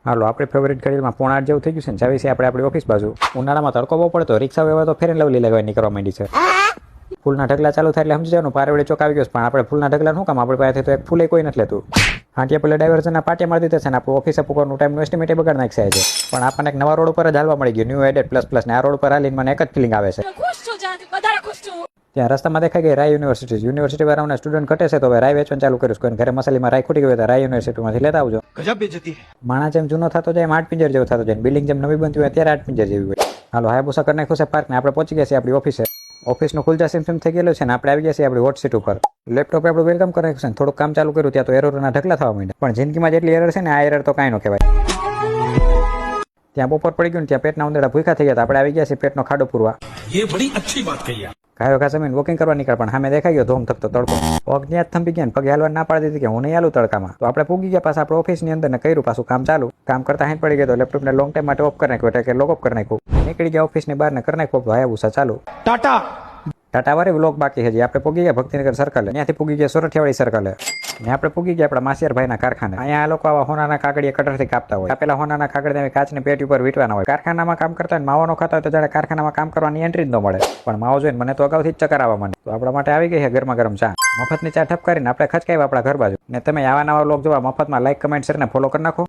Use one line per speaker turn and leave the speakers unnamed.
હાલો આપણી ફેવરેટ ઘડીમાં 7:30 જેવું થઈ ગયું છે ને જાવી છે આપણે આપણી ઓફિસ બાજુ. ઉનાળામાં તડકો બહુ પડતો રિક્ષા વ્યવહાર તો ફેર એન્ડ લવલી લગાવી નીકળવા માંડી છે. ફૂલના ઢગલા ચાલુ થાય એટલે સમજી જવાનું પારેવડે ચોક આવી ગયો છે. પણ આપણે ફૂલના ઢગલા શું કામ આપણી પાસેથી તો એક ફૂલે કોઈ નથી લેતું. હાંટિયા પેલા ડાયવર્ઝનના પાટિયા મારી દીધા છે ને આપણું ઓફિસે પૂકવાનું ટાઈમનું એસ્ટિમેટ બગાડ નાખશે છે. પણ આપણને એક નવા રોડ ઉપર જ હાલવા મળી ગયું ન્યૂ એડેડ પ્લસ ને આ રોડ પર હાલીને મને એક જ ફિલિંગ આવે છે. ત્યાં રસ્તામાં દેખાઈ ગઈ રાય યુનિવર્સિટી વાળાઓના સ્ટુડન્ટ ઘટે છે તો હવે રાય વેચવાનું ચાલુ કર્યું કોઈ ઘરે મસાલીમાં રાય ખૂટી ગયું તો રાય યુનિવર્સિટીમાંથી લેતા આવજો.
ગજબ બેઇજ્જતી
માણસ જેમ જૂનો થતો જાય એમ આઠ પિંજર જેવો થતો જાય બિલ્ડિંગ જેમ નવી બનતી હોય ત્યારે આઠ પિંજર જેવી હોય. હાલો હાયબુસા કરી નાખ્યું છે પાર્ક ને આપણે પહોંચી ગયા છીએ આપણી ઓફિસે. ઓફિસનું ખુલજા સિમ થઈ ગયેલું છે ને આપણે આવી ગયા છીએ આપણી હોટ સીટ ઉપર. લેપટોપ આપણું વેલકમ કરી નાખ્યું છે થોડુંક કામ ચાલુ કર્યું ત્યાં તો એરરના ઢગલા થવા માંડ્યા. પણ જિંદગીમાં જેટલી એરર છે ને આ એરર તો કાંઈ ન કહેવાય. ત્યાં બપોર પડી ગયું ને ત્યાં પેટના ઉંદરડા ભૂખા થઈ ગયા આપણે આવી ગયા છીએ પેટનો ખાડો પૂરવા.
ये बड़ी अच्छी बात कही आप.
ગાયો ઘા જમીન વોકિંગ કરવા નીકળ પણ સામે દેખાઈ ગયો ધોમ થકતો તડકો. પગ ત્યાં જ થંભી ગયા ને પગે હાલવા ના પાડી દીધી કે હું નહીં હાલું તડકામાં. તો આપણે પૂગી ગયા પાછા આપણે ઓફિસની અંદર ને કર્યું પાછું કામ ચાલુ. કામ કરતા હાથ પડી ગયો તો લેપટોપને લોંગ ટાઈમ માટે ઓફ કરી નાખ્યું એટલે કે લોક ઓફ કરી નાખ્યું. નીકળી ગયા ઓફિસની બહાર ને કરી નાખ્યું હાયાબુસા ચાલુ. ટાટા વાળી વ્લોગ બાકી હજી આપણે પૂગી ગયા ભક્તિનગર સર્કલે ત્યાંથી પૂગી ગયા સોરઠિયાવાળી સર્કલે ને આપણે પૂગી ગયા આપણા માસિયારભાઈના કારખાને. અહીંયા આ લોકો આવા હોનાના કાગળિયા કટરથી કાપતા હોય. આપેલા હોનાના કાગળ કાચની પેટી ઉપર વીટવાના હોય. કારખાનામાં કામ કરતા હોય માવાનો ખાતા હોય તો જાણે કારખાનામાં કામ કરવાની એન્ટ્રી જ ન મળે. પણ માવો જોઈને મને તો અગાઉથી જ ચક્કર આવવા માંડે. તો આપણા માટે આવી ગઈ છે ગરમા ગરમ ચા. મફતની ચા ઠપકારીને આપણે ખચકાવ્યા આપણા ઘર બાજુ. ને તમે આવા નવા વ્લોગ જોવા મફતમાં લાઈક કમેન્ટ શેર ને ફોલો કરી નાખો.